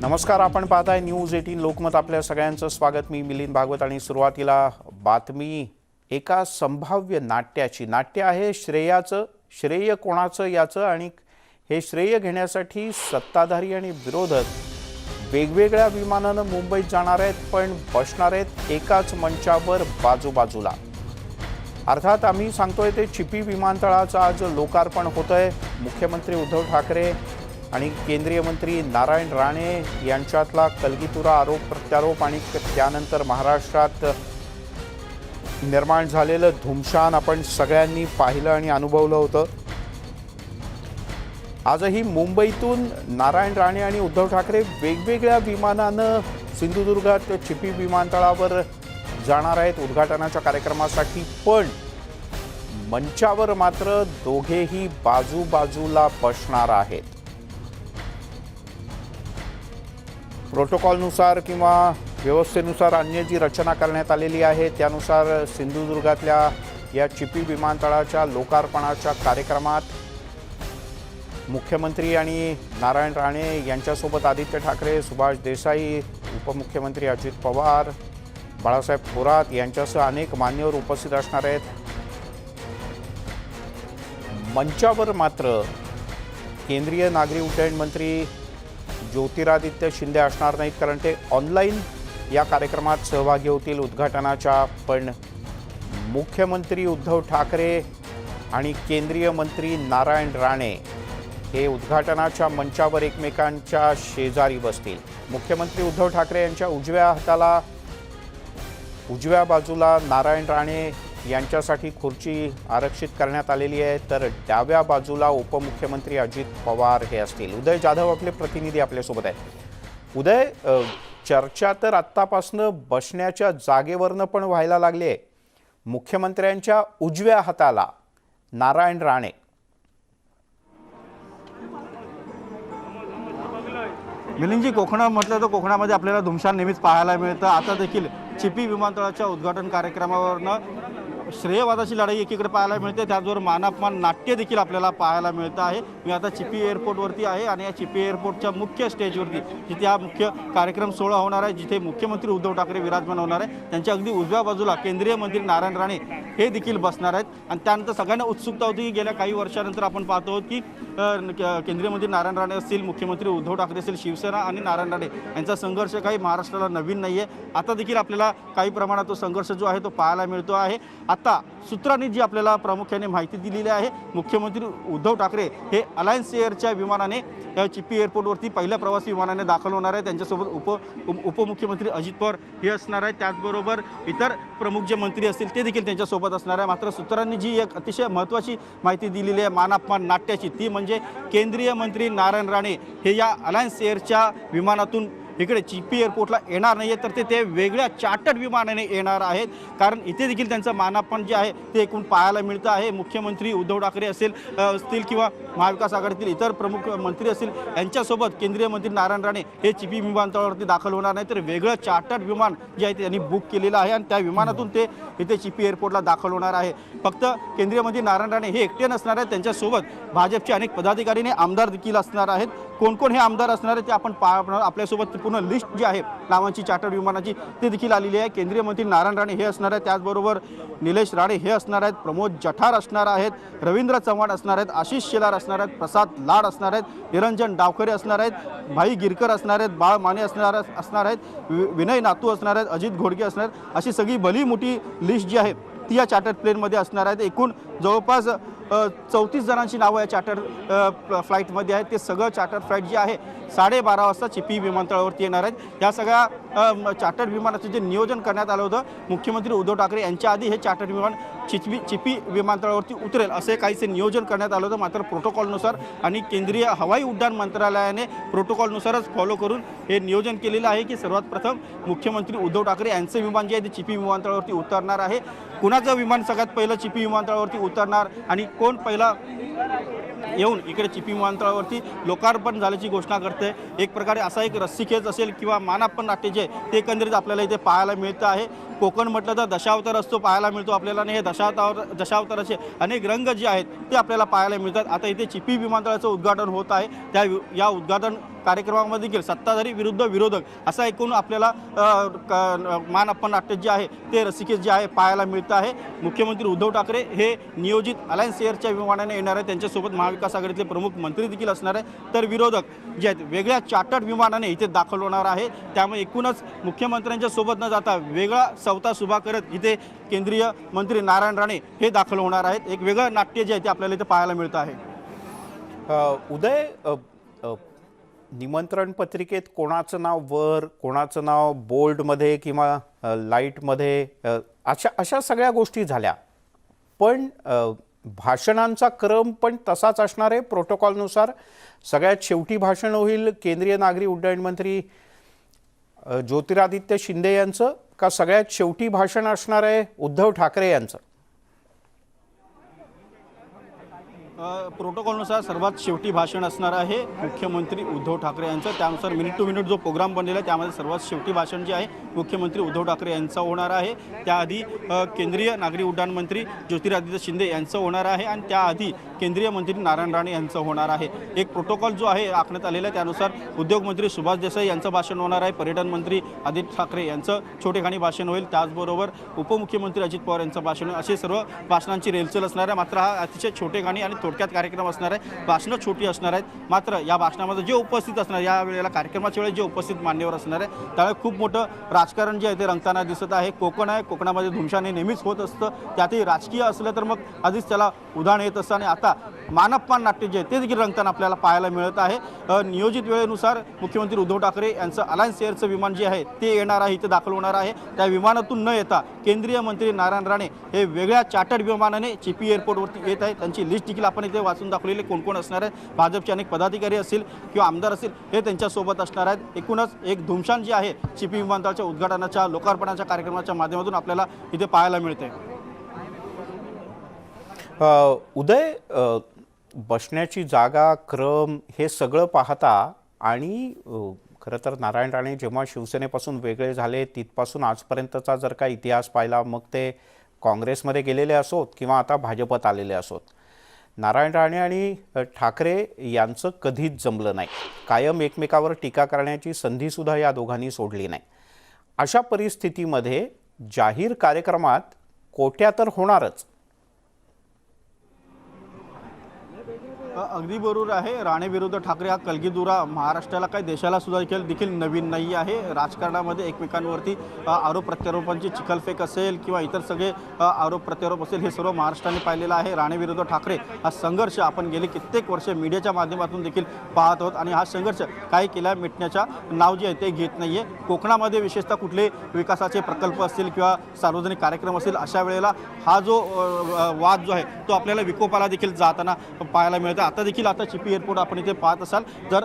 नमस्कार, आपण पाहताय न्यूज 18 लोकमत. आपल्या सगळ्यांचं स्वागत. मी मिलिंद भागवत आणि सुरुवातीला बातमी एका संभाव्य नाट्याची. नाट्य आहे श्रेयाचं. श्रेय कोणाचं याचं, आणि हे श्रेय घेण्यासाठी सत्ताधारी आणि विरोधक वेगवेगळ्या विमानानं मुंबईत जाणार आहेत, पण बसणार आहेत एकाच मंचावर बाजूबाजूला. अर्थात आम्ही सांगतोय ते चिपी विमानतळाचं आज लोकार्पण होतंय. मुख्यमंत्री उद्धव ठाकरे आणि केंद्रीय मंत्री नारायण राणे यांच्यातला कलगीतुरा आरोप प्रत्यारोप आणि त्यानंतर महाराष्ट्रात निर्माण झालेलं धुमशान आपण सगळ्यांनी पाहिलं आणि अनुभवलं होतं. आजही मुंबईतून नारायण राणे आणि उद्धव ठाकरे वेगवेगळ्या विमानानं सिंधुदुर्गात चिपी विमानतळावर जाणार आहेत उद्घाटनाच्या कार्यक्रमासाठी, पण मंचावर मात्र दोघेही बाजूबाजूला बसणार आहेत. प्रोटोकॉलनुसार किंवा व्यवस्थेनुसार अन्य जी रचना करण्यात आलेली आहे त्यानुसार सिंधुदुर्गातल्या या चिपी विमानतळाच्या लोकार्पणाच्या कार्यक्रमात मुख्यमंत्री आणि नारायण राणे यांच्यासोबत आदित्य ठाकरे, सुभाष देसाई, उपमुख्यमंत्री अजित पवार, बाळासाहेब थोरात यांच्यासह अनेक मान्यवर उपस्थित असणार आहेत. मंचावर मात्र केंद्रीय नागरी उड्डयन मंत्री ज्योतिरादित्य शिंदे असणार नाहीत, कारण ते ऑनलाईन या कार्यक्रमात सहभागी होतील उद्घाटनाच्या. पण मुख्यमंत्री उद्धव ठाकरे आणि केंद्रीय मंत्री नारायण राणे हे उद्घाटनाच्या मंचावर एकमेकांच्या शेजारी बसतील. मुख्यमंत्री उद्धव ठाकरे यांच्या उजव्या बाजूला नारायण राणे यांच्यासाठी खुर्ची आरक्षित करण्यात आलेली आहे, तर डाव्या बाजूला उपमुख्यमंत्री अजित पवार हे असतील. उदय जाधव आपले प्रतिनिधी आपल्यासोबत आहेत. उदय, चर्चा तर आत्तापासनं बसण्याच्या जागेवरनं पण व्हायला लागली आहे. मुख्यमंत्र्यांच्या उजव्या हाताला नारायण राणे. मिलिंदजी, कोकणात म्हटलं तर कोकणामध्ये आपल्याला धुमशान नेहमीच पाहायला मिळतं. आता देखील चिपी विमानतळाच्या उद्घाटन कार्यक्रमावरनं श्रेयवादाची लढाई एकीकडे पाहायला मिळते, त्याचबरोबर मानापमान नाट्य देखील आपल्याला पाहायला मिळतं आहे. मी आता चिपी एअरपोर्टवरती आहे आणि या चिपी एअरपोर्टच्या मुख्य स्टेजवरती जिथे हा मुख्य कार्यक्रम सोहळा होणार आहे, जिथे मुख्यमंत्री उद्धव ठाकरे विराजमान होणार आहे, त्यांच्या अगदी उजव्या बाजूला केंद्रीय मंत्री नारायण राणे हे देखील बसणार आहेत. आणि त्यानंतर सगळ्यांना उत्सुकता होती की गेल्या काही वर्षानंतर आपण पाहतो आहोत की केंद्रीय मंत्री नारायण राणे असतील, मुख्यमंत्री उद्धव ठाकरे असतील, शिवसेना आणि नारायण राणे यांचा संघर्ष काही महाराष्ट्राला नवीन नाही आहे. आता देखील आपल्याला काही प्रमाणात तो संघर्ष जो आहे तो पाहायला मिळतो आहे. आता सूत्रांनी जी आपल्याला प्रामुख्याने माहिती दिलेली आहे, मुख्यमंत्री उद्धव ठाकरे हे अलायन्स एअरच्या विमानाने चिपी एअरपोर्टवरती पहिल्या प्रवासी विमानाने दाखल होणार आहे. त्यांच्यासोबत उपमुख्यमंत्री अजित पवार हे असणार आहेत, त्याचबरोबर इतर प्रमुख जे मंत्री असतील ते देखील त्यांच्यासोबत असणार आहे. मात्र सूत्रांनी जी एक अतिशय महत्त्वाची माहिती दिलेली आहे मानापमान नाट्याची, ती म्हणजे केंद्रीय मंत्री नारायण राणे हे या अलायन्स एअरच्या विमानातून इकडे चिपी एअरपोर्टला येणार नाही आहे, तर ते वेगळ्या चार्टर्ड विमानाने येणार आहेत. कारण इथे देखील त्यांचं मानापमान जे आहे ते एकूण पाहायला मिळतं आहे. मुख्यमंत्री उद्धव ठाकरे असतील किंवा महाविकास आघाडीतील इतर प्रमुख मंत्री असतील यांच्यासोबत केंद्रीय मंत्री नारायण राणे हे चिपी विमानतळावरती दाखल होणार नाही, तर वेगळं चार्टर्ड विमान जे आहे ते त्यांनी बुक केलेलं आहे आणि त्या विमानातून ते इथे चिपी एअरपोर्टला दाखल होणार आहे. फक्त केंद्रीय मंत्री नारायण राणे हे एकटे नसणार आहेत, त्यांच्यासोबत भाजपचे अनेक पदाधिकारी आणि आमदार देखील असणार आहेत. कोण कोण हे आमदार असणार आहेत ते आपण आपल्यासोबत पूर्ण लिस्ट जी आहे नावांची चार्टर्ड विमानाची ते देखील आलेली आहे. केंद्रीय मंत्री नारायण राणे हे असणार आहेत, त्याचबरोबर निलेश राणे हे असणार आहेत, प्रमोद जठार असणार आहेत, रवींद्र चव्हाण असणार आहेत, आशिष शेलार असणार आहेत, प्रसाद लाड असणार आहेत, निरंजन डावखरे असणार आहेत, भाई गिरकर असणार आहेत, बाळ माने असणार आहेत, विनय नातू असणार आहेत, अजित घोडके असणार आहेत. अशी सगळी भली मोठी लिस्ट जी आहे ती या चार्टर्ड प्लेनमध्ये असणार आहेत. एकूण जवळपास 34 जणांची नावं या चार्टर फ्लाईटमध्ये आहेत. ते सगळं चार्टर फ्लाईट जे आहे 12:30 वाजता चिपी विमानतळावरती येणार आहेत. या सगळ्या चार्टर विमानाचं जे नियोजन करण्यात आलं होतं, मुख्यमंत्री उद्धव ठाकरे यांच्या आधी हे चार्टर विमान चिपी विमानतळावरती उतरेल असे काहीसे नियोजन करण्यात आलं होतं. मात्र प्रोटोकॉलनुसार आणि केंद्रीय हवाई उड्डाण मंत्रालयाने प्रोटोकॉलनुसारच फॉलो करून हे नियोजन केलेलं आहे की सर्वात प्रथम मुख्यमंत्री उद्धव ठाकरे यांचं विमान जे आहे ते चिपी विमानतळावरती उतरणार आहे. कुणाचं विमान सगळ्यात पहिलं चिपी विमानतळावरती उतरणार आणि कोण पहिला येऊन इकडे चिपी विमानतळावरती लोकार्पण झाल्याची घोषणा करते. एक प्रकारे असा एक रस्सीखेच असेल किंवा मानापमान नाट्य जे ते एकंदरीत आपल्याला इथे पाहायला मिळतं आहे. कोकण म्हटलं तर दशावतार असतो पाहायला मिळतो आपल्याला, आणि हे दशावताराचे अनेक रंग जे आहेत ते आपल्याला पाहायला मिळतात. आता इथे चिपी विमानतळाचं उद्घाटन होत आहे. या उद्घाटन कार्यक्रमामध्ये देखील सत्ताधारी विरुद्ध विरोधक असा एकूण आपल्याला मान अपमान नाट्य जे आहे ते रसिकेश जे आहे पाहायला मिळतं आहे। मुख्यमंत्री उद्धव ठाकरे हे नियोजित अलायन्स एअरच्या विमानाने येणार आहे, त्यांच्यासोबत महाविकास आघाडीतले प्रमुख मंत्री देखील असणार आहे, तर विरोधक जे आहेत वेगळ्या चार्टर्ड विमानाने इथे दाखल होणार आहे। त्यामुळे एकूणच मुख्यमंत्र्यांच्या सोबत न जाता वेगळा सवता सुभा करत इथे केंद्रीय मंत्री नारायण राणे हे दाखल होणार आहेत। एक वेगळं नाट्य जे आहे ते आपल्याला इथे पाहायला मिळतं आहे। उदय, निमंत्रण पत्रिकेत कोणाचं नाव वर, कोणाचं नाव बोल्डमध्ये किंवा लाईटमध्ये, अशा सगळ्या गोष्टी झाल्या, पण भाषणांचा क्रम पण तसाच असणार आहे प्रोटोकॉलनुसार। सगळ्यात शेवटी भाषण होईल केंद्रीय नागरी उड्डयन मंत्री ज्योतिरादित्य शिंदे यांचं, का सगळ्यात शेवटी भाषण असणार आहे उद्धव ठाकरे यांचं? प्रोटोकॉलनुसार सर्वात शेवटी भाषण असणार आहे मुख्यमंत्री उद्धव ठाकरे यांचं। त्यानुसार मिनिट टू मिनिट जो प्रोग्राम बनलेला आहे त्यामध्ये सर्वात शेवटी भाषण जे आहे मुख्यमंत्री उद्धव ठाकरे यांचं होणार आहे। त्याआधी केंद्रीय नागरी उड्डाण मंत्री ज्योतिरादित्य शिंदे यांचं होणार आहे आणि त्याआधी केंद्रीय मंत्री नारायण राणे यांचं होणार आहे। एक प्रोटोकॉल जो आहे आखण्यात आलेला आहे त्यानुसार उद्योगमंत्री सुभाष देसाई यांचं भाषण होणार आहे, पर्यटन मंत्री आदित्य ठाकरे यांचं छोटेखानी भाषण होईल, त्याचबरोबर उपमुख्यमंत्री अजित पवार यांचं भाषण, असे सर्व भाषणांची रेलचेल असणार आहे। मात्र हा अतिशय छोटेखानी आणि थोडक्यात कार्यक्रम असणार आहे, भाषणं छोटी असणार आहेत। मात्र या भाषणामध्ये जे उपस्थित असणार, या वेळेला कार्यक्रमाच्या वेळेस जे उपस्थित मान्यवर असणार आहे त्यावेळी खूप मोठं राजकारण जे आहे ते रंगताना दिसत आहे। कोकण आहे, कोकणामध्ये धुमशान हे नेहमीच होत असतं, त्यातही राजकीय असलं तर मग आधीच त्याला उधाण येत असतं आणि आता मानप्पान नाट्य जे आहे ते देखील रंगताना आपल्याला पाहायला मिळत आहे। नियोजित वेळेनुसार मुख्यमंत्री उद्धव ठाकरे यांचं अलायन्स एअरचं विमान जे आहे ते येणार आहे, इथे दाखल होणार आहे। त्या विमानातून न येता केंद्रीय मंत्री नारायण राणे हे वेगळ्या चार्टर्ड विमानाने चिपी एअरपोर्टवरती येत आहे। त्यांची लिस्ट देखील आपण इथे वाचून दाखवलेले कोण कोण असणार आहे, भाजपचे अनेक पदाधिकारी असतील किंवा आमदार असतील हे त्यांच्यासोबत असणार आहेत। एकूणच एक धुमशान जी आहे चिपी विमानतळाच्या उद्घाटनाच्या लोकार्पणाच्या कार्यक्रमाच्या माध्यमातून आपल्याला इथे पाहायला मिळते। उदय, बसण्याची जागा, क्रम हे सगळं पाहता आणि खरं तर नारायण राणे जेव्हा शिवसेनेपासून वेगळे झाले तिथपासून आजपर्यंतचा जर का इतिहास पाहिला, मग ते काँग्रेसमध्ये गेलेले असोत किंवा आता भाजपत आलेले असोत, नारायण राणे आणि ठाकरे यांचं कधीच जमलं नाही। कायम एकमेकावर टीका करण्याची संधीसुद्धा या दोघांनी सोडली नाही। अशा परिस्थितीमध्ये जाहीर कार्यक्रमात कोट्या तर होणारच। अगदी बरोबर आहे, राणे विरुद्ध ठाकरे हा कलगीदुरा महाराष्ट्राला काही देशाला सुद्धा देखील नवीन नाही आहे। राजकारणामध्ये एकमेकांवरती आरोप प्रत्यारोपांची चिखलफेक असेल किंवा इतर सगळे आरोप प्रत्यारोप असेल हे सर्व महाराष्ट्राने पाहिलेलं आहे। राणे विरुद्ध ठाकरे हा संघर्ष आपण गेली कित्येक वर्षे मीडियाच्या माध्यमातून देखील पाहत आहोत आणि हा संघर्ष काही केल्या मिटण्याच्या नाव जे आहे ते घेत नाही आहे। कोकणामध्ये विशेषतः कुठले विकासाचे प्रकल्प असतील किंवा सार्वजनिक कार्यक्रम असतील अशा वेळेला हा जो वाद जो आहे तो आपल्याला विकोपाला देखील जाताना पाहायला मिळतो। आता देखील आता चिपी एअरपोर्ट आपण इथे पाहत असाल तर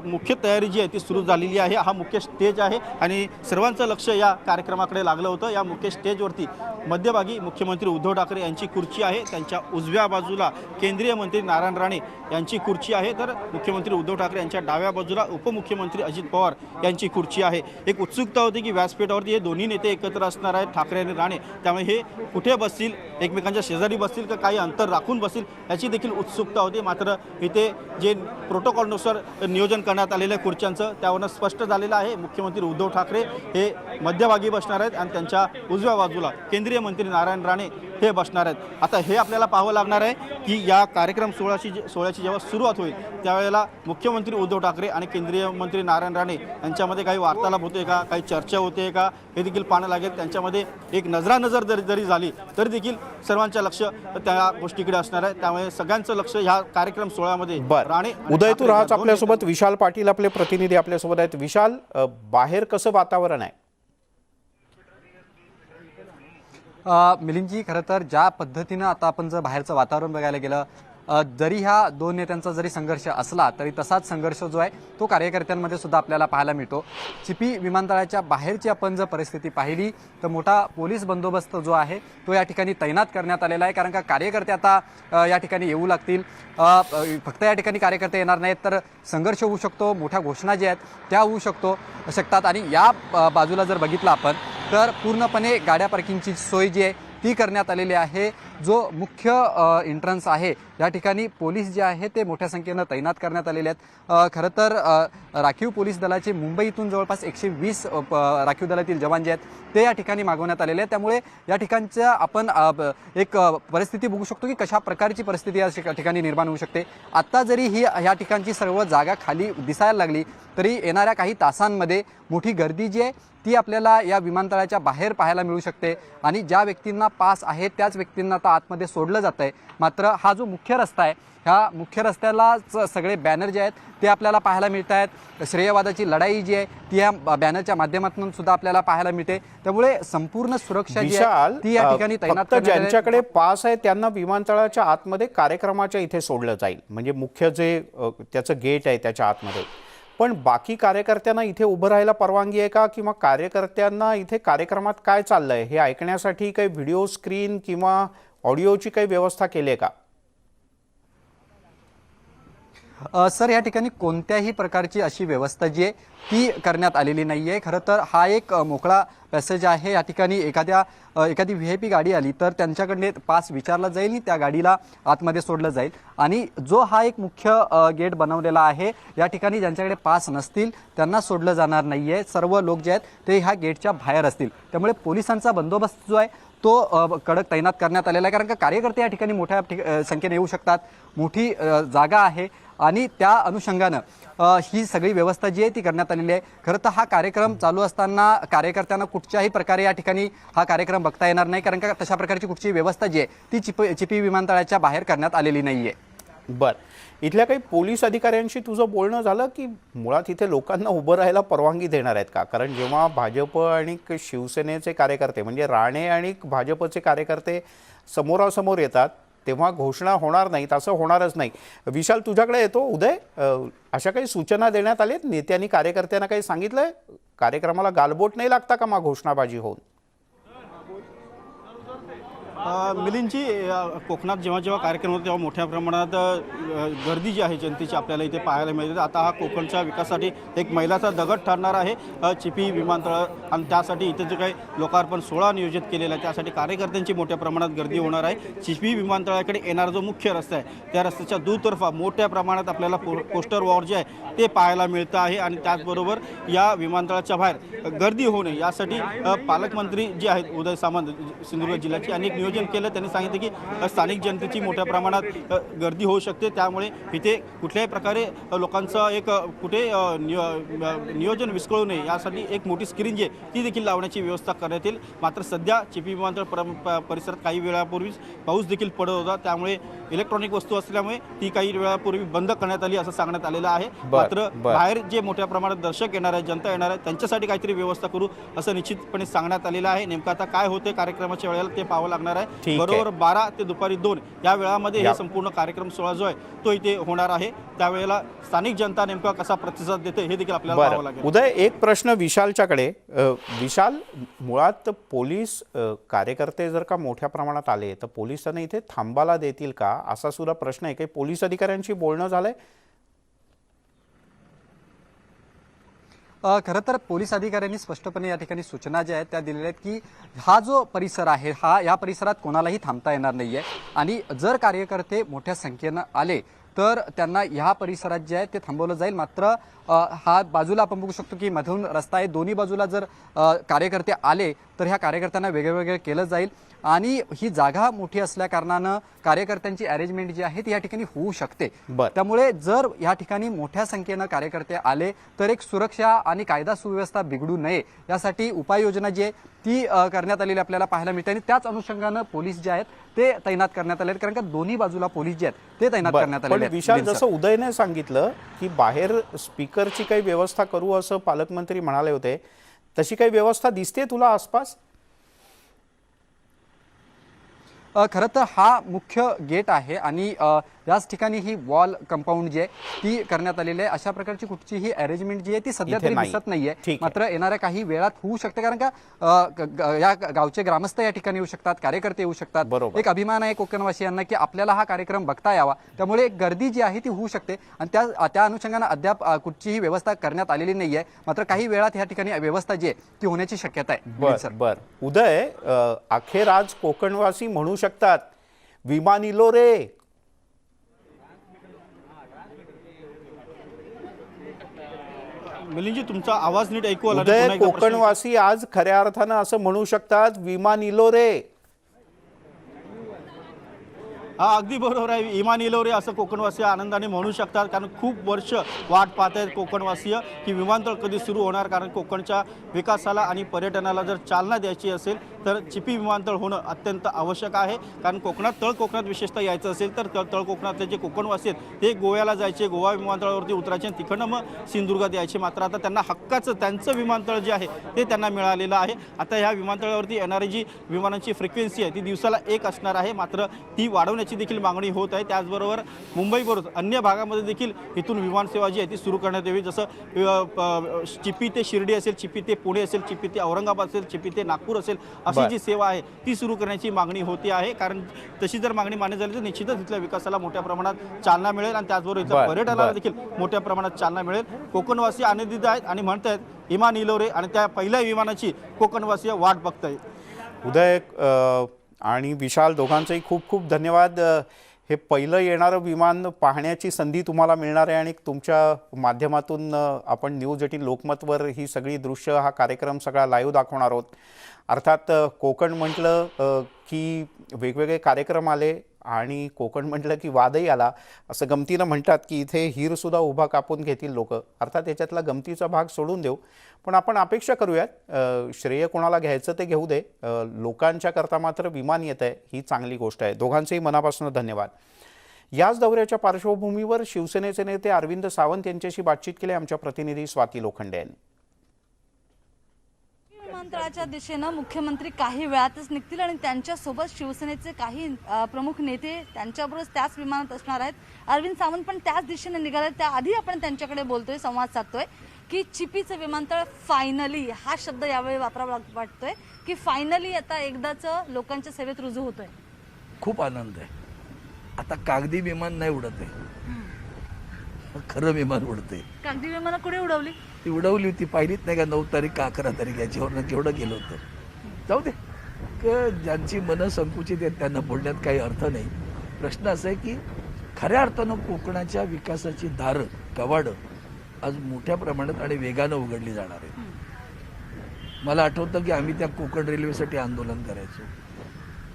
मुख्य तयारी जी आहे ती सुरू झालेली आहे। हा मुख्य स्टेज आहे आणि सर्वांचं लक्ष या कार्यक्रमाकडे लागलं होतं। या मुख्य स्टेजवरती मध्यभागी मुख्यमंत्री उद्धव ठाकरे यांची खुर्ची आहे, त्यांच्या उजव्या बाजूला केंद्रीय मंत्री नारायण राणे यांची खुर्ची आहे, तर मुख्यमंत्री उद्धव ठाकरे यांच्या डाव्या बाजूला उपमुख्यमंत्री अजित पवार यांची खुर्ची आहे। एक उत्सुकता होती की व्यासपीठावरती हे दोन्ही नेते एकत्र असणार आहेत, ठाकरे आणि राणे, त्यामुळे हे कुठे बसतील, एकमेकांच्या शेजारी बसतील का काही अंतर राखून बसतील याची देखील उत्सुकता होती। मात्र इथे जे प्रोटोकॉलनुसार नियोजन करण्यात आलेल्या खुर्च्यांचं त्यावरून स्पष्ट झालेलं आहे। मुख्यमंत्री उद्धव ठाकरे हे मध्यभागी बसणार आहेत आणि त्यांच्या उजव्या बाजूला केंद्रीय मंत्री नारायण राणे हे बसणार आहेत। आता हे आपल्याला पाहावं लागणार आहे की या कार्यक्रम सोहळ्याची जेव्हा सुरुवात होईल त्यावेळेला मुख्यमंत्री उद्धव ठाकरे आणि केंद्रीय मंत्री नारायण राणे यांच्यामध्ये काही वार्तालाप होते का, काही चर्चा होते का, हे देखील पाहणं लागेल। त्यांच्यामध्ये एक नजरानजर जरी झाली तरी देखील सर्वांचं लक्ष त्या गोष्टीकडे असणार आहे। त्यामुळे सगळ्यांचं लक्ष ह्या कार्यक्रम सोहळ्यामध्ये राणे। उदय, तू राहत आपल्यासोबत, विशाल पाटील आपले प्रतिनिधी आपल्यासोबत आहेत। विशाल, बाहेर कसं वातावरण आहे? मिलिंदजी, खरं तर ज्या पद्धतीनं आता आपण जर बाहेरचं वातावरण बघायला गेलं, जरी ह्या दोन नेत्यांचा जरी संघर्ष असला तरी तसाच संघर्ष जो आहे तो कार्यकर्त्यांमध्ये सुद्धा आपल्याला पाहायला मिळतो। चिपी विमानतळाच्या बाहेरची आपण जर परिस्थिती पाहिली तर मोठा पोलीस बंदोबस्त जो आहे तो या ठिकाणी तैनात करण्यात आलेला आहे, कारण का कार्यकर्ते आता या ठिकाणी येऊ लागतील। फक्त या ठिकाणी कार्यकर्ते येणार नाहीत तर संघर्ष होऊ शकतो, मोठ्या घोषणा ज्या आहेत त्या होऊ शकतात आणि या बाजूला जर बघितलं आपण तर पूर्णपणे गाड्या पार्किंगची सोय जी आहे ती करण्यात आलेली आहे। जो मुख्य एंट्रन्स आहे या ठिकाणी पोलीस जे आहे ते मोठ्या संख्येनं तैनात करण्यात आलेले आहेत। खरं तर राखीव पोलीस दलाचे मुंबईतून जवळपास 120 राखीव दलातील जवान जे आहेत ते या ठिकाणी मागवण्यात आलेले आहेत। त्यामुळे या ठिकाणच्या आपण एक परिस्थिती बघू शकतो की कशा प्रकारची परिस्थिती या ठिकाणी निर्माण होऊ शकते। आता जरी ही या ठिकाणची सर्व जागा खाली दिसायला लागली तरी येणाऱ्या काही तासांमध्ये मोठी गर्दी जी आहे ती आपल्याला या विमानतळाच्या बाहेर पाहायला मिळू शकते आणि ज्या व्यक्तींना पास आहे त्याच व्यक्तींना आता आतमध्ये सोडलं जात आहे। मात्र हा जो मुख्य रस्ता आहे ह्या मुख्य रस्त्यालाच सगळे बॅनर जे आहेत ते आपल्याला पाहायला मिळत आहेत। श्रेयवादाची लढाई जी आहे ती या बॅनरच्या माध्यमातून सुद्धा आपल्याला पाहायला मिळते। त्यामुळे संपूर्ण सुरक्षा जी आहे ती या ठिकाणी तैनात फक्त ज्यांच्याकडे पास आहे त्यांना विमानतळाच्या आतमध्ये कार्यक्रमाच्या इथे सोडलं जाईल, म्हणजे मुख्य जे त्याचं गेट आहे त्याच्या आतमध्ये। पण बाकी कार्यकर्त्यांना इथे उभं राहायला परवानगी आहे का, किंवा कार्यकर्त्यांना इथे कार्यक्रमात काय चाललंय हे ऐकण्यासाठी काही व्हिडिओ स्क्रीन किंवा ऑडिओची काही व्यवस्था केली आहे का? सर या ठिकाणी कोणत्याही प्रकारची अशी व्यवस्था जी आहे ती करण्यात आलेली नाही आहे। खरं तर हा एक मोकळा पॅसेज आहे। या ठिकाणी एखादी VIP गाडी आली तर त्यांच्याकडे पास विचारला जाईल आणि त्या गाडीला आतमध्ये सोडलं जाईल आणि जो हा एक मुख्य गेट बनवलेला आहे या ठिकाणी ज्यांच्याकडे पास नसतील त्यांना सोडलं जाणार नाही आहे। सर्व लोक जे आहेत ते ह्या गेटच्या बाहेर असतील। त्यामुळे पोलिसांचा बंदोबस्त जो आहे तो कडक तैनात करण्यात आलेला आहे, कारण का कार्यकर्ते या ठिकाणी मोठ्या संख्येने येऊ शकतात। मोठी जागा आहे आणि त्या अनुषंगानं ही सगळी व्यवस्था जी आहे ती करण्यात आलेली आहे। खरं तर हा कार्यक्रम चालू असताना कार्यकर्त्यांना कुठच्याही प्रकारे या ठिकाणी हा कार्यक्रम बघता येणार नाही, कारण का तशा प्रकारची कुठची व्यवस्था जी आहे ती चिपी विमानतळाच्या बाहेर करण्यात आलेली नाही आहे। बरं, इथल्या काही पोलीस अधिकाऱ्यांशी तुझं बोलणं झालं की मुळात इथे लोकांना उभं राहायला परवानगी देणार आहेत का? कारण जेव्हा भाजप आणि शिवसेनेचे कार्यकर्ते म्हणजे राणे आणि भाजपचे कार्यकर्ते समोरासमोर येतात तेव्हा घोषणा होणार नाहीत, असं होणारच नाही। विशाल तुझ्याकडे येतो। उदय, अशा काही सूचना देण्यात आल्यात नेत्यांनी कार्यकर्त्यांना काही सांगितलंय? कार्यक्रमाला गालबोट नाही लागता का मग घोषणाबाजी होऊन? मिलिंदजी, कोकणात जेव्हा जेव्हा कार्यक्रम होतो तेव्हा मोठ्या प्रमाणात गर्दी जी आहे जनतेची आपल्याला इथे पाहायला मिळते। आता हा कोकणच्या विकासासाठी एक मैलाचा दगड ठरणार आहे चिपी विमानतळ, आणि त्यासाठी इथे जे काही लोकार्पण सोहळा नियोजित केलेला आहे त्यासाठी कार्यकर्त्यांची मोठ्या प्रमाणात गर्दी होणार आहे। चिपी विमानतळाकडे येणारा जो मुख्य रस्ता आहे त्या रस्त्याच्या दुतर्फा मोठ्या प्रमाणात आपल्याला पोस्टर वॉर जे आहे ते पाहायला मिळतं आहे आणि त्याचबरोबर या विमानतळाच्या बाहेर गर्दी होऊ नये यासाठी पालकमंत्री जे आहेत उदय सामंत सिंधुदुर्ग जिल्ह्याची अनेक नियोजन केलं। त्यांनी सांगितलं की स्थानिक जनतेची मोठ्या प्रमाणात गर्दी होऊ शकते, त्यामुळे इथे कुठल्याही प्रकारे लोकांचं एक कुठे नियोजन विस्कळू नये यासाठी एक मोठी स्क्रीन जी आहे ती देखील लावण्याची व्यवस्था करण्यात येईल। मात्र सध्या चिपी विमानतळ परिसरात काही वेळापूर्वीच पाऊस देखील पडत होता, त्यामुळे इलेक्ट्रॉनिक वस्तू असल्यामुळे ती काही वेळापूर्वी बंद करण्यात आली असं सांगण्यात आलेलं आहे। मात्र बाहेर जे मोठ्या प्रमाणात दर्शक येणार आहेत, जनता येणार आहे, त्यांच्यासाठी काहीतरी व्यवस्था करू असं निश्चितपणे सांगण्यात आलेलं आहे। नेमकं आता काय होते कार्यक्रमाच्या वेळेला ते पाहावं लागणार आहे। बरोबर 12 ते दुपारी 2 या वेळामध्ये हे संपूर्ण कार्यक्रम सोहळा जो आहे तो इथे होणार आहे। त्यावेळेला स्थानिक जनता नेमका कसा प्रतिसाद देते हे देखील आपल्याला पाहावं लागेल। उदय, एक प्रश्न विशालच्याकडे। विशाल, मुळात पोलीस कार्यकर्ते जर का मोठ्या प्रमाणात आले तर पोलिसांना इथे थांबायला देतील का, असा सुद्धा प्रश्न आहे। काही पोलीस अधिकाऱ्यांशी बोलणं झालंय? खरं तर पोलीस अधिकाऱ्यांनी स्पष्टपणे या ठिकाणी सूचना ज्या आहेत त्या दिलेल्या आहेत की हा जो परिसर आहे या परिसरात कोणालाही थांबता येणार नाहीये आणि जर कार्यकर्ते मोठ्या संख्येनं आले तर त्यांना ह्या परिसरात जे आहे ते थांबवलं जाईल। मात्र हा बाजूला आपण बघू शकतो की मधून रस्ता आहे, दोन्ही बाजूला जर कार्यकर्ते आले तर ह्या कार्यकर्त्यांना वेगवेगळे केलं जाईल आणि ही जागा मोठी असल्या कारणानं कार्यकर्त्यांची अरेंजमेंट जी आहे ती या ठिकाणी होऊ शकते। त्यामुळे जर या ठिकाणी मोठ्या संख्येनं कार्यकर्ते आले तर एक सुरक्षा आणि कायदा सुव्यवस्था बिघडू नये यासाठी उपाययोजना जी आहे ती करण्यात आलेली आपल्याला पाहायला मिळते आणि त्याच अनुषंगानं पोलीस जे आहेत ते तैनात करण्यात आले, कारण का दोन्ही बाजूला पोलीस जे आहेत ते तैनात करण्यात आलेले आहेत। विशाल, जसं उदयने सांगितलं की बाहेर स्पीकरची काही व्यवस्था करू असं पालकमंत्री म्हणाले होते, तशी काही व्यवस्था दिसते तुला आसपास? खरं तर हा मुख्य गेट आहे आणि याच ठिकाणी ही वॉल कंपाऊंड जी आहे ती करण्यात आलेली आहे। अशा प्रकारची कुठचीही अरेंजमेंट जी आहे ती सध्या तरी दिसत नाहीये। मात्र येणाऱ्या काही वेळात होऊ शकते, कारण का या गावचे ग्रामस्थ या ठिकाणी येऊ शकतात, कार्यकर्ते येऊ शकतात। एक अभिमान आहे कोकणवासियांना की आपल्याला हा कार्यक्रम बघता यावा, त्यामुळे एक गर्दी जी आहे ती होऊ शकते आणि त्या अनुषंगाने अद्याप कुठचीही व्यवस्था करण्यात आलेली नाहीये। मात्र काही वेळात या ठिकाणी व्यवस्था जी आहे ती होण्याची शक्यता आहे। बरं, उदय, अखेर आज कोकणवासी म्हणू शकतात विमान इलो रे. मिलिंदजी तुमचा आवाज नीट ऐकू आला नाही. उदय, पुन्हा एकदा प्रश्न- कोकणवासी आज खऱ्या अर्थानं असं म्हणू शकतात, विमान इलो रे. हा अगदी बरोबर आहे. इमान इलोरे असं कोकणवासीय आनंदाने म्हणू शकतात, कारण खूप वर्ष वाट पाहत आहेत कोकणवासीय की विमानतळ कधी सुरू होणार. कारण कोकणच्या विकासाला आणि पर्यटनाला जर चालना द्यायची असेल तर चिपी विमानतळ होणं अत्यंत आवश्यक आहे. कारण तळ कोकणात विशेषतः यायचं असेल तर तळ कोकणातले जे कोकणवासी आहेत ते गोव्याला जायचे, गोवा विमानतळावरती उतरायचे आणि तिकडनं मग सिंधुदुर्गात यायचे. मात्र आता त्यांना हक्काचं त्यांचं विमानतळ जे आहे ते त्यांना मिळालेलं आहे. आता ह्या विमानतळावरती येणारी जी विमानांची फ्रिक्वेन्सी आहे ती दिवसाला 1 असणार आहे. मात्र ती वाढवण्याची देखील मागणी होत आहे. त्याचबरोबर मुंबईबरोबर अन्य भागामध्ये देखील इथून विमानसेवा जी आहे ती सुरू करण्यात यावी. जसं चिपी ते शिर्डी असेल, चिपी ते पुणे असेल, चिपी ते औरंगाबाद असेल, चिपी ते नागपूर असेल, अशी जी सेवा आहे ती सुरू करण्याची मागणी होती आहे. कारण तशी जर मागणी मान्य झाली तर निश्चितच इथल्या विकासाला मोठ्या प्रमाणात चालना मिळेल आणि त्याचबरोबर इथल्या पर्यटनाला देखील मोठ्या प्रमाणात चालना मिळेल. कोकणवासी आनंदित आहेत आणि म्हणतात इमान इलोरे आणि त्या पहिल्या विमानाची कोकणवासी वाट बघताय. उदय आणि विशाल दोघांचंही खूप खूप धन्यवाद. हे पहिलं येणारं विमान पाहण्याची संधी तुम्हाला मिळणार आहे आणि तुमच्या माध्यमातून आपण न्यूज 18 लोकमतवर ही सगळी दृश्य, हा कार्यक्रम सगळा लाईव्ह दाखवणार आहोत. अर्थात कोकण म्हटलं की वेगवेगळे कार्यक्रम आले आणि कोकण म्हटलं की वादही आला. असं गमतीनं म्हणतात की इथे हीरसुद्धा उभा कापून घेतील लोक. अर्थात याच्यातला गमतीचा भाग सोडून देऊ, पण आपण अपेक्षा करूयात श्रेय कोणाला घ्यायचं ते घेऊ दे. लोकांच्या करता मात्र विमान येत आहे ही चांगली गोष्ट आहे. दोघांचेही मनापासून धन्यवाद. याच दौऱ्याच्या पार्श्वभूमीवर शिवसेनेचे नेते अरविंद सावंत यांच्याशी बातचीत केली आमच्या प्रतिनिधी स्वाती लोखंडे यांनी. विमानतळाच्या दिशेनं मुख्यमंत्री काही वेळातच निघतील आणि त्यांच्यासोबत शिवसेनेचे काही प्रमुख नेते त्यांच्याबरोबर त्याच विमानात असणार आहेत. अरविंद सावंत पण त्याच दिशेने निघाले. त्याआधी आपण त्यांच्याकडे बोलतोय, संवाद साधतोय की चिपीचं विमानतळ फायनली, हा शब्द यावेळी वापरावा वाटतोय की फायनली आता एकदाच लोकांच्या सेवेत रुजू होतोय. खूप आनंद आहे. आता कागदी विमान नाही उडत आहे, खरं विमान उडते. कागदी विमानं कुठे उडवली? ती उडवली होती, पाहिलीच नाही का? 9 तारीख का 11 तारीख याच्यावरनं केवढं गेलं होतं. जाऊ दे, ज्यांची मनं संकुचित आहेत त्यांना बोलण्यात काही अर्थ नाही. प्रश्न असा आहे की खऱ्या अर्थानं कोकणाच्या विकासाची दारं, कवाडं आज मोठ्या प्रमाणात आणि वेगानं उघडली जाणार आहेत. मला आठवतं की आम्ही त्या कोकण रेल्वेसाठी आंदोलन करायचो.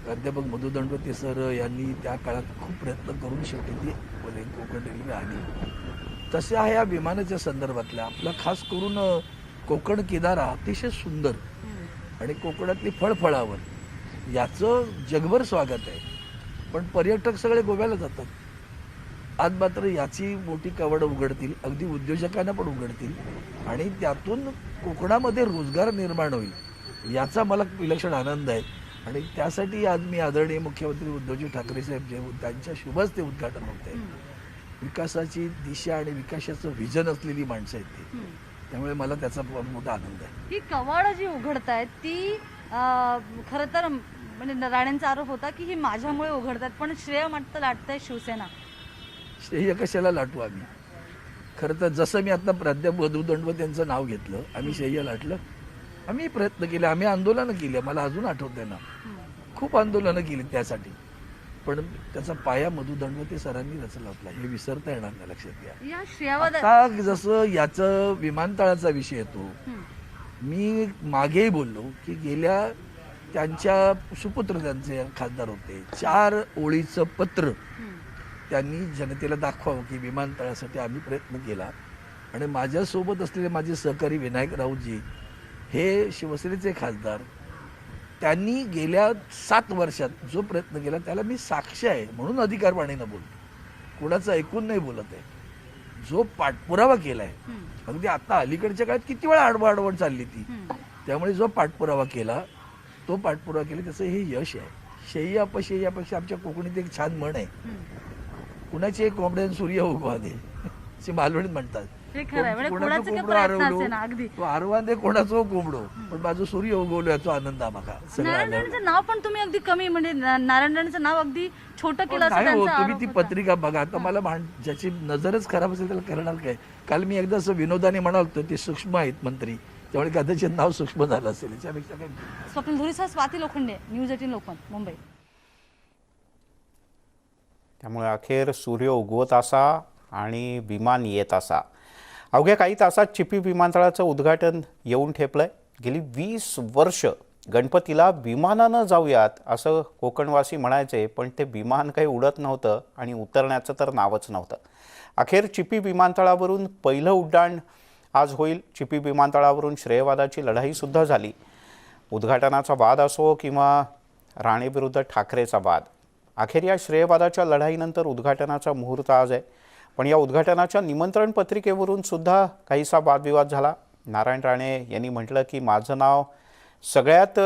प्राध्यापक मधु दंडवते सर यांनी त्या काळात खूप प्रयत्न करून शेवटी ती कोकण रेल्वे आली. तसे आहे या विमानाच्या संदर्भातल्या आपला खास करून कोकण किनारा अतिशय सुंदर आणि कोकणातली फळफळावळ याचं जगभर स्वागत आहे. पण पर्यटक सगळे गोव्याला जातात. आज मात्र याची मोठी कवाडं उघडतील, अगदी उद्योजकांना पण उघडतील आणि त्यातून कोकणामध्ये रोजगार निर्माण होईल याचा मला विलक्षण आनंद आहे. आणि त्यासाठी आज मी आदरणीय मुख्यमंत्री उद्धवजी ठाकरे साहेब जे त्यांच्या शुभ हस्ते उद्घाटन होत आहे. विकासाची दिशा आणि विकासाचं व्हिजन असलेली माणसं आहेत ती, त्यामुळे मला त्याचा मोठा आनंद आहे. ही कवाडं जी उघडतायत ती खरं तर म्हणजे राणेंचा आरोप होता की ही माझ्यामुळे उघडतात, पण श्रेय म्हणतं लाटतंय शिवसेना. श्रेय कशाला लाटू आम्ही? खरं तर जसं मी आता प्राध्यापक मधु दंडवत यांचं नाव घेतलं, आम्ही श्रेय लाटलं. आम्ही प्रयत्न केले, आम्ही आंदोलनं केली. मला अजून आठवतंय ना, खूप आंदोलनं केली त्यासाठी. पण त्याचा पाया मधु दंडवते सरांनी रचला होता, हे विसरता येणार नाही, लक्षात घ्या. या श्रेयावाद आता जसं याचं विमानतळाचा विषय येतो, मी मागेही बोललो की गेल्या त्यांच्या सुपुत्र त्यांचे खासदार होते, 4 ओळीचं पत्र त्यांनी जनतेला दाखवावं की विमानतळासाठी आम्ही प्रयत्न केला. आणि माझ्यासोबत असलेले माझे सहकारी विनायक राऊतजी हे शिवसेनेचे खासदार, त्यांनी गेल्या 7 वर्षात जो प्रयत्न केला त्याला मी साक्ष आहे म्हणून अधिकारवाणीनं बोलतो, कुणाचं ऐकून नाही बोलत आहे. जो पाठपुरावा केलाय, अगदी आता अलीकडच्या काळात किती वेळा आडवड चालली ती, त्यामुळे जो पाठपुरावा केला त्याचं हे यश आहे. शय्य अपशय्यापेक्षा आमच्या कोकणीत एक छान म्हण आहे, कुणाची एक कोंबड्यान सूर्य उगवा दे, असे मालवणीत म्हणतात. हे खरं आहे, म्हणजे कोणाचं कोणाचं काही कोंबडं प्रयत्न हरवलो, असेल ना, अगदी. तो हरवा दे कोणाचं कोंबडो, पण माझं सूर्य उगवलो याचा आनंद आम्हाला सगळं आला. नारायण नाव पण तुम्ही अगदी कमी, म्हणजे नारायण नाव अगदी छोटं केलं असं नाही हो, त्यांचा तुम्ही आरोप ती होता. पत्रिका बघा. आता मला ज्याची नजरच खराब असेल त्याला करणार काय? काल मी एकदा असं विनोदाने म्हणाल होतं ते सूक्ष्म आहेत मंत्री, त्यामुळे कदाचित नाव सूक्ष्म झालं असेल, याच्यापेक्षा काही. स्वप्नील धुरीसह स्वाती लोखंडे, न्यूज 18 लोकमत, मुंबई. त्यामुळे अखेर सूर्य उगवत असा आणि विमान येत असा. अवघ्या काही तासात चिपी विमानतळाचं उद्घाटन येऊन ठेपलंय. गेली 20 वर्ष गणपतीला विमानानं जाऊयात असं कोकणवासी म्हणायचे, पण ते विमान काही उडत नव्हतं आणि उतरण्याचं तर नावच नव्हतं. अखेर चिपी विमानतळावरून पहिलं उड्डाण आज होईल. चिपी विमानतळावरून श्रेयवादाची लढाईसुद्धा झाली. उद्घाटनाचा वाद असो किंवा राणेविरुद्ध ठाकरेचा वाद, अखेर या श्रेयवादाच्या लढाईनंतर उद्घाटनाचा मुहूर्त आज आहे. पण या उद्घाटनाच्या निमंत्रण पत्रिकेवरून सुद्धा काहीसा वादविवाद झाला. नारायण राणे यांनी म्हटलं की माझं नाव सगळ्यात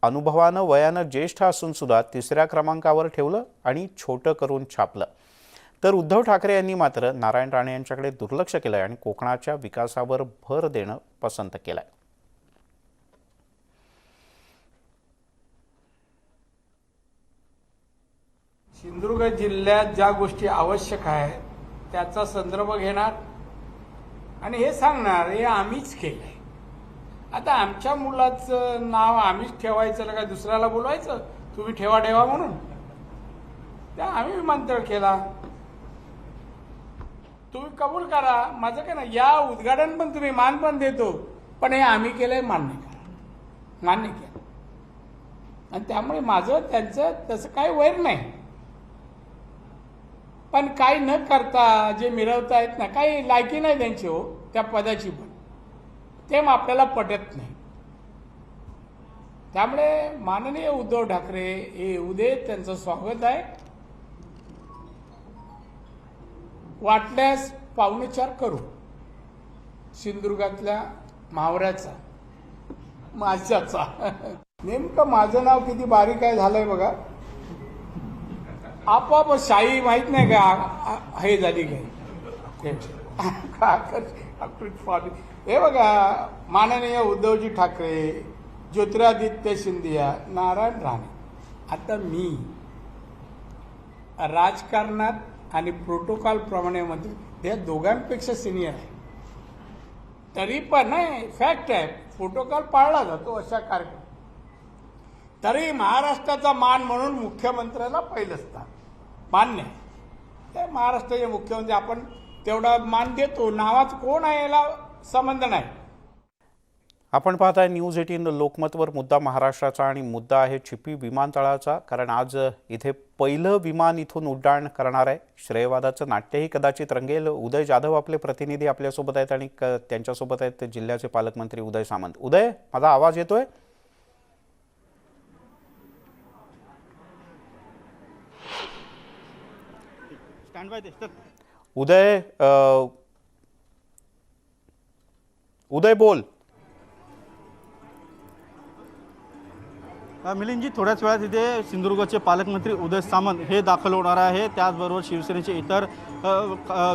अनुभवानं वयानं ज्येष्ठ असून सुद्धा 3ऱ्या क्रमांकावर ठेवलं आणि छोटं करून छापलं. तर उद्धव ठाकरे यांनी मात्र नारायण राणे यांच्याकडे दुर्लक्ष केलं आणि कोकणाच्या विकासावर भर देणं पसंत केलं. सिंधुदुर्ग जिल्ह्यात ज्या गोष्टी आवश्यक आहेत त्याचा संदर्भ घेणार आणि हे सांगणार हे आम्हीच केलंय. आता आमच्या मुलाचं नाव आम्हीच ठेवायचं का दुसऱ्याला बोलवायचं तुम्ही ठेवा म्हणून? त्या आम्ही विमानतळ केला, तुम्ही कबूल करा. माझं काय ना, या उद्घाटन पण तुम्ही मान पण देतो, पण हे आम्ही केलंय मान्य केलं. आणि त्यामुळे माझं त्यांचं तसं काही वैर नाही. पण काही न करता जे मिरवतायत ना, काही लायकी नाही त्यांची हो त्या पदाची, पण ते आपल्याला पटत नाही. त्यामुळे माननीय उद्धव ठाकरे हे येऊ दे, त्यांचं स्वागत आहे. वाटल्यास पाहुणेचार करू सिंधुदुर्गातल्या मावऱ्याचा, माझ्याचा. नेमकं माझं नाव किती बारीक आहे झालंय बघा. आपोआप शाही माहित नाही का हे झाली काय. हे बघा, माननीय उद्धवजी ठाकरे, ज्योतिरादित्य सिंधिया, नारायण राणे. आता मी राजकारणात आणि प्रोटोकॉल प्रमाणे मंत्री या दोघांपेक्षा सिनियर आहे. तरी पण नाही, फॅक्ट आहे, प्रोटोकॉल पाळला जातो अशा कार्यक्रम. तरी महाराष्ट्राचा मान म्हणून मुख्यमंत्र्याला पहिलं स्थान मान्य आहे. ते महाराष्ट्राचे मुख्यमंत्री, आपण तेवढा मान देतो. नावात कोण आहे याला संबंध नाही. आपण पाहताय न्यूज 18 लोकमतवर मुद्दा महाराष्ट्राचा आणि मुद्दा आहे चिपी विमानतळाचा. कारण आज इथे पहिलं विमान इथून उड्डाण करणार आहे. श्रेयवादाचं नाट्यही कदाचित रंगेल. उदय जाधव आपले प्रतिनिधी आपल्यासोबत आहेत आणि त्यांच्यासोबत आहेत जिल्ह्याचे पालकमंत्री उदय सामंत. उदय, माझा आवाज येतोय? उदय बोल. मिलिंदजी, थोड्याच वेळात इथे सिंधुदुर्गचे पालकमंत्री उदय सामंत हे दाखल होणार आहे. त्याचबरोबर शिवसेनेचे इतर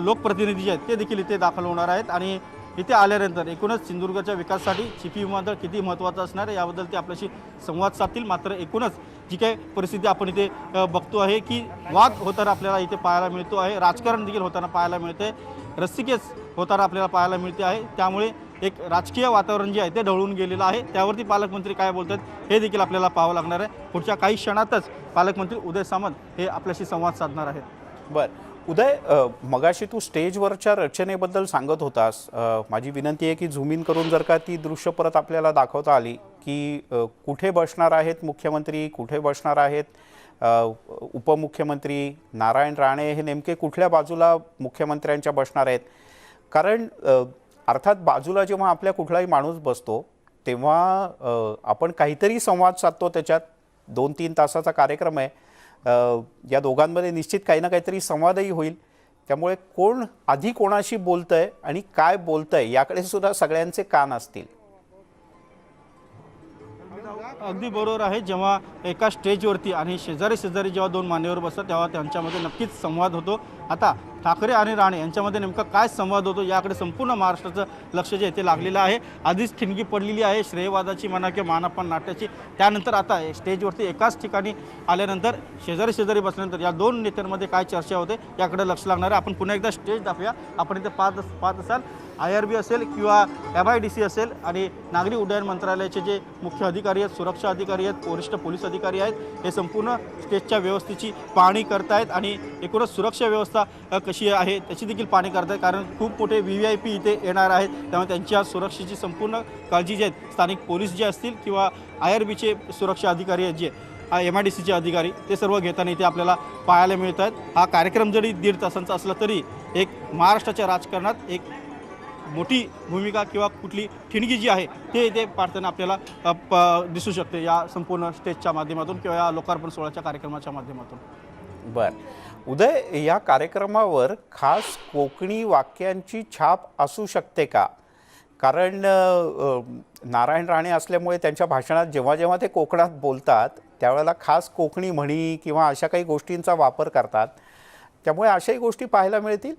लोकप्रतिनिधी जे आहेत ते देखील इथे दाखल होणार आहेत. आणि इथे आल्यानंतर एकूणच सिंधुदुर्गच्या विकासासाठी चिपी विमानतळ किती महत्त्वाचं असणार आहे याबद्दल ते आपल्याशी संवाद साधतील. मात्र एकूणच जी काही परिस्थिती आपण इथे बघतो आहे की वाद होताना आपल्याला इथे पाहायला मिळतो आहे, राजकारण देखील होताना पाहायला मिळते, रस्सीकेस होताना आपल्याला पाहायला मिळते आहे. त्यामुळे एक राजकीय वातावरण जे आहे ते ढवळून गेलेलं आहे. त्यावरती पालकमंत्री काय बोलतात हे देखील आपल्याला पाहावं लागणार आहे. पुढच्या काही क्षणातच पालकमंत्री उदय सामंत हे आपल्याशी संवाद साधणार आहेत. बरं उदय, मगाशी तू स्टेजवरच्या रचनेबद्दल सांगत होतास. माझी विनंती आहे की झूम इन करून जर का ती दृश्य परत आपल्याला दाखवता आली की कुठे बसणार आहेत मुख्यमंत्री, कुठे बसणार आहेत उपमुख्यमंत्री, नारायण राणे हे नेमके कुठल्या बाजूला मुख्यमंत्र्यांच्या बसणार आहेत. कारण अर्थात बाजूला जेव्हा आपल्या कुठलाही माणूस बसतो तेव्हा आपण काहीतरी संवाद साधतो. त्याच्यात 2-3 तासाचा कार्यक्रम आहे. या दोघांमध्ये निश्चित काही ना काहीतरी संवादही होईल. त्यामुळे कोण आधी कोणाशी बोलतंय आणि काय बोलतंय याकडे सुद्धा सगळ्यांचे कान असतील. अगदी बरोबर आहे. जेव्हा एका स्टेजवरती आणि शेजारी जेव्हा दोन मान्यवर बसतात तेव्हा त्यांच्यामध्ये नक्कीच संवाद होतो आता ठाकरे आणि राणे यांच्यामध्ये नेमका काय संवाद होतो याकडे संपूर्ण महाराष्ट्राचं लक्ष जे आहे ते लागलेलं आहे. आधीच ठिणगी पडलेली आहे श्रेयवादाची म्हणा किंवा मानापमान नाट्याची. त्यानंतर आता स्टेजवरती एकाच ठिकाणी आल्यानंतर शेजारी बसल्यानंतर या दोन नेत्यांमध्ये काय चर्चा होते याकडे लक्ष लागणार आहे. आपण पुन्हा एकदा स्टेज दाखवूया. आपण इथे पाहत असाल IRB असेल किंवा MIDC असेल आणि नागरी उड्डयन मंत्रालयाचे जे मुख्य अधिकारी आहेत, सुरक्षा अधिकारी आहेत, वरिष्ठ पोलीस अधिकारी आहेत, हे संपूर्ण स्टेजच्या व्यवस्थेची पाहणी करतायत आणि एकूणच सुरक्षा व्यवस्था कशी आहे त्याची देखील पाहणी करतायत. कारण खूप मोठे VIP इथे येणार आहेत, त्यामुळे त्यांच्या सुरक्षेची संपूर्ण काळजी जी आहेत स्थानिक पोलीस जे असतील किंवा IRBचे सुरक्षा अधिकारी आहेत जे MIDCचे अधिकारी ते सर्व घेताना इथे आपल्याला पाहायला मिळत आहेत. हा कार्यक्रम जरी 1.5 तासांचा असला तरी एक महाराष्ट्राच्या राजकारणात एक मोठी भूमिका किंवा कुठली ठिणगी जी आहे ते इथे पाडताना आपल्याला दिसू शकते या संपूर्ण स्टेजच्या माध्यमातून किंवा या लोकार्पण सोहळ्याच्या कार्यक्रमाच्या माध्यमातून. बर उदय, या कार्यक्रमावर खास कोकणी वाक्यांची छाप असू शकते का? कारण नारायण राणे असल्यामुळे त्यांच्या भाषणात जेव्हा जेव्हा ते कोकणात बोलतात त्यावेळेला खास कोकणी म्हणी किंवा अशा काही गोष्टींचा वापर करतात, त्यामुळे अशाही गोष्टी पाहायला मिळतील.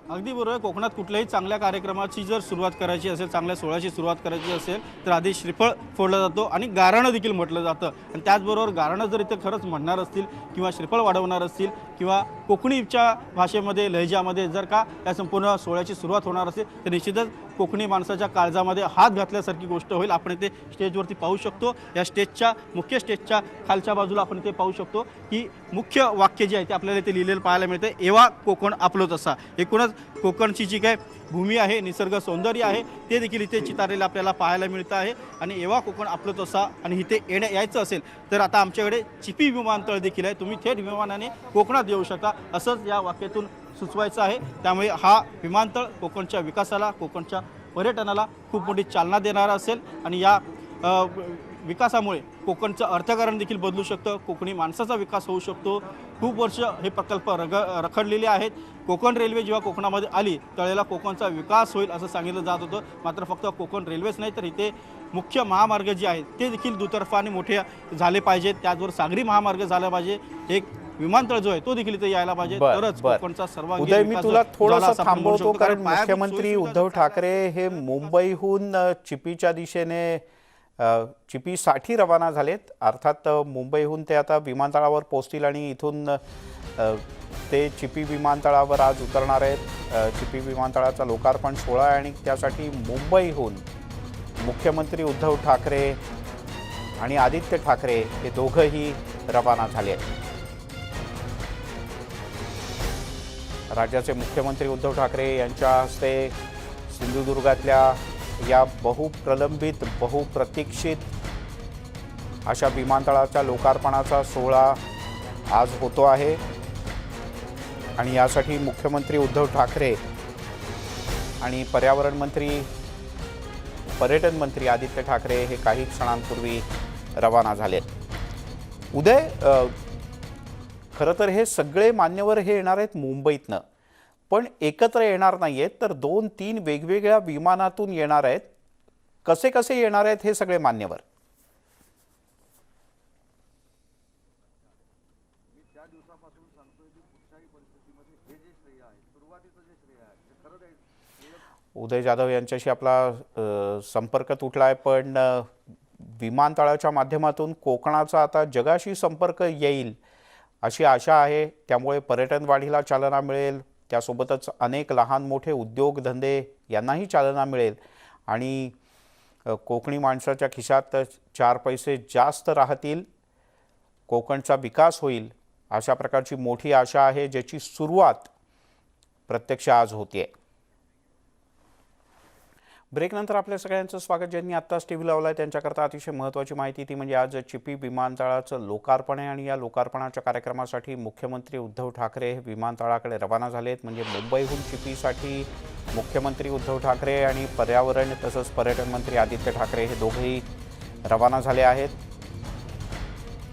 अगदी बरोबर आहे. कोकणात कुठल्याही चांगल्या कार्यक्रमाची जर सुरुवात करायची असेल, चांगल्या सोहळ्याची सुरुवात करायची असेल तर आधी श्रीफळ फोडला जातो आणि गाराणं देखील म्हटलं जातं. आणि त्याचबरोबर गाराणं जर इथे खरंच म्हणणार असतील किंवा श्रीफळ वाढवणार असतील किंवा कोकणीच्या भाषेमध्ये लहेजामध्ये जर का या संपूर्ण सोहळ्याची सुरुवात होणार असेल तर निश्चितच कोकणी माणसाच्या काळजामध्ये हात घातल्यासारखी गोष्ट होईल. आपण इथे स्टेजवरती पाहू शकतो. या मुख्य स्टेजच्या खालच्या बाजूला आपण इथे पाहू शकतो की मुख्य वाक्य जे आहे ते आपल्याला इथे लिहिलेलं पाहायला मिळतं. एवा कोकण आपलो तसा. एकूणच कोकणची जी काय भूमी आहे, निसर्ग सौंदर्य आहे ते देखील इथे चितारलेलं आपल्याला पाहायला मिळतं आहे. आणि एवा कोकण आपलं तसा आणि इथे यायचं असेल तर आता आमच्याकडे चिपी विमानतळ देखील आहे, तुम्ही थेट विमानाने कोकणात येऊ शकता असंच या वाक्यातून सुचवायचं आहे. त्यामुळे हा विमानतळ कोकणच्या विकासाला, कोकणच्या पर्यटनाला खूप मोठी चालना देणारा असेल आणि या विकासामुळे कोकणचं अर्थकारण देखील बदलू शकतं, कोकणी माणसाचा विकास होऊ शकतो. खूप वर्ष हे प्रकल्प रखडलेले आहेत. कोकण रेल्वे जेव्हा कोकणामध्ये आली त्यावेळेला कोकणचा विकास होईल असं सांगितलं जात होतं. मात्र फक्त कोकण रेल्वेच नाही तर इथे मुख्य महामार्ग जे आहेत ते देखील दुतर्फाने मोठे झाले पाहिजेत. त्याचबरोबर सागरी महामार्ग झाला पाहिजे. एक विमानतळ जो आहे तो देखील इथे यायला पाहिजे, तरच कोकणचा सर्वांगीण उदय, मी विकास तुला थोडंसं झाला असं आपण म्हणू थांबवतो शकतो. कारण पायाभूत मुख्यमंत्री सोयीसुविधा उद्धव ठाकरे हे मुंबईहून चिपीच्या दिशेने चिपीसाठी रवाना झालेत. अर्थात मुंबईहून ते आता विमानतळावर पोहोचतील आणि इथून ते चिपी विमानतळावर आज उतरणार आहेत. चिपी विमानतळाचा लोकार्पण सोहळा आहे आणि त्यासाठी मुंबईहून मुख्यमंत्री उद्धव ठाकरे आणि आदित्य ठाकरे हे दोघंही रवाना झाले आहेत. राज्याचे मुख्यमंत्री उद्धव ठाकरे यांच्या हस्ते सिंधुदुर्गातल्या या बहुप्रलंबित बहुप्रतीक्षित अशा विमानतळाच्या लोकार्पणाचा सोहळा आज होतो आहे आणि यासाठी मुख्यमंत्री उद्धव ठाकरे आणि पर्यावरण मंत्री, पर्यटन मंत्री आदित्य ठाकरे हे काही क्षणांपूर्वी रवाना झालेत. उदय, खरं तर हे सगळे मान्यवर हे येणार आहेत मुंबईतनं, पण एकत्र येणार नाही आहेत तर 2-3 वेगवेगळ्या विमानातून येणार आहेत. कसे कसे येणार आहेत हे सगळे मान्यवर? उदय जाधव यांच्याशी आपला संपर्क तुटला आहे, पण विमानतळाच्या माध्यमातून कोकणाचा आता जगाशी संपर्क येईल अशी आशा आहे. त्यामुळे पर्यटन वाढीला चालना मिळेल, त्यासोबतच अनेक लहान मोठे उद्योगधंदे यांनाही चालना मिळेल आणि कोकणी माणसाच्या खिशात 4 पैसे जास्त राहतील, कोकणचा विकास होईल अशा प्रकारची मोठी आशा आहे, ज्याची सुरुवात प्रत्यक्ष आज होतीये. ब्रेकनंतर आपल्या सगळ्यांचं स्वागत. ज्यांनी आत्ताच टी व्ही लावला आहे त्यांच्याकरता अतिशय महत्त्वाची माहिती ती म्हणजे आज चिपी विमानतळाचं लोकार्पण आहे आणि या लोकार्पणाच्या कार्यक्रमासाठी मुख्यमंत्री उद्धव ठाकरे हे विमानतळाकडे रवाना झाले आहेत. म्हणजे मुंबईहून चिपीसाठी मुख्यमंत्री उद्धव ठाकरे आणि पर्यावरण तसंच पर्यटन मंत्री आदित्य ठाकरे हे दोघेही रवाना झाले आहेत.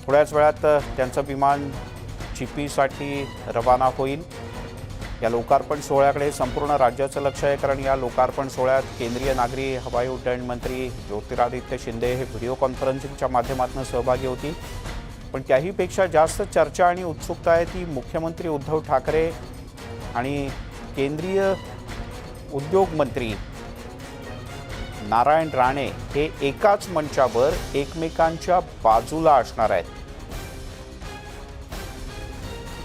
थोड्याच वेळात त्यांचं विमान चिपीसाठी रवाना होईल. या लोकार्पण सोहळ्याकडे संपूर्ण राज्याचं लक्ष आहे, कारण या लोकार्पण सोहळ्यात केंद्रीय नागरी हवाई उड्डयन मंत्री ज्योतिरादित्य शिंदे हे व्हिडिओ कॉन्फरन्सिंगच्या माध्यमातून सहभागी होतील. पण त्याहीपेक्षा जास्त चर्चा आणि उत्सुकता आहे ती मुख्यमंत्री उद्धव ठाकरे आणि केंद्रीय उद्योग मंत्री नारायण राणे हे एकाच मंचावर एकमेकांच्या बाजूला असणार आहेत.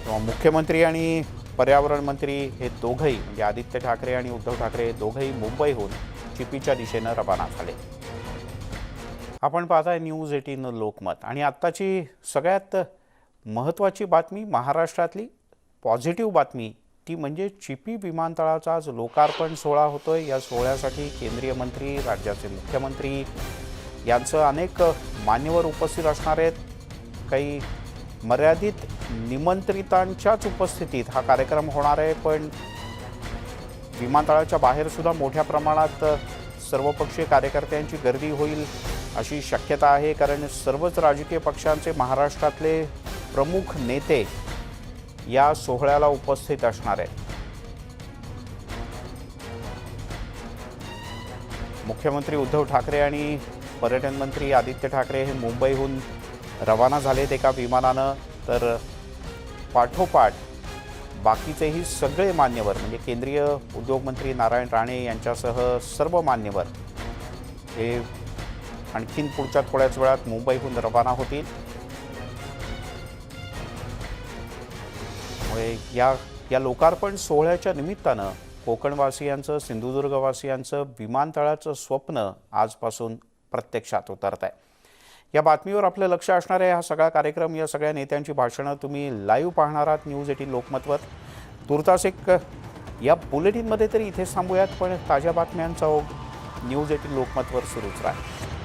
तेव्हा मुख्यमंत्री आणि पर्यावरण मंत्री हे दोघंही म्हणजे आदित्य ठाकरे आणि उद्धव ठाकरे हे दोघंही मुंबईहून चिपीच्या दिशेनं रवाना झाले. आपण पाहताय न्यूज 18 लोकमत आणि आत्ताची सगळ्यात महत्त्वाची बातमी महाराष्ट्रातली पॉझिटिव्ह बातमी ती म्हणजे चिपी विमानतळाचा आज लोकार्पण सोहळा होतोय. या सोहळ्यासाठी केंद्रीय मंत्री, राज्याचे मुख्यमंत्री यांचं अनेक मान्यवर उपस्थित असणार आहेत. काही मर्यादित निमंत्रितांच्याच उपस्थितीत हा कार्यक्रम होणार आहे, पण विमानतळाच्या बाहेर सुद्धा मोठ्या प्रमाणात सर्वपक्षीय कार्यकर्त्यांची गर्दी होईल अशी शक्यता आहे, कारण सर्वच राजकीय पक्षांचे महाराष्ट्रातले प्रमुख नेते या सोहळ्याला उपस्थित असणार आहेत. मुख्यमंत्री उद्धव ठाकरे आणि पर्यटन मंत्री आदित्य ठाकरे हे मुंबईहून रवाना झालेत एका विमानानं, तर पाठोपाठ बाकीचेही सगळे मान्यवर म्हणजे केंद्रीय उद्योग मंत्री नारायण राणे यांच्यासह सर्व मान्यवर हे आणखीन पुढच्या थोड्याच वेळात मुंबईहून रवाना होतील. या लोकार्पण सोहळ्याच्या निमित्तानं कोकणवासियांचं, सिंधुदुर्गवासियांचं विमानतळाचं स्वप्न आजपासून प्रत्यक्षात उतरत आहे. या बातमीवर आपलं लक्ष असणार आहे. हा सगळा कार्यक्रम, या सगळ्या नेत्यांची भाषणं तुम्ही लाईव्ह पाहणार आहात न्यूज 18 लोकमतवर. तुर्तास एक या बुलेटिनमध्ये तरी इथेच थांबूयात, पण ताज्या बातम्यांचा ओघ न्यूज 18 लोकमतवर सुरूच राहील.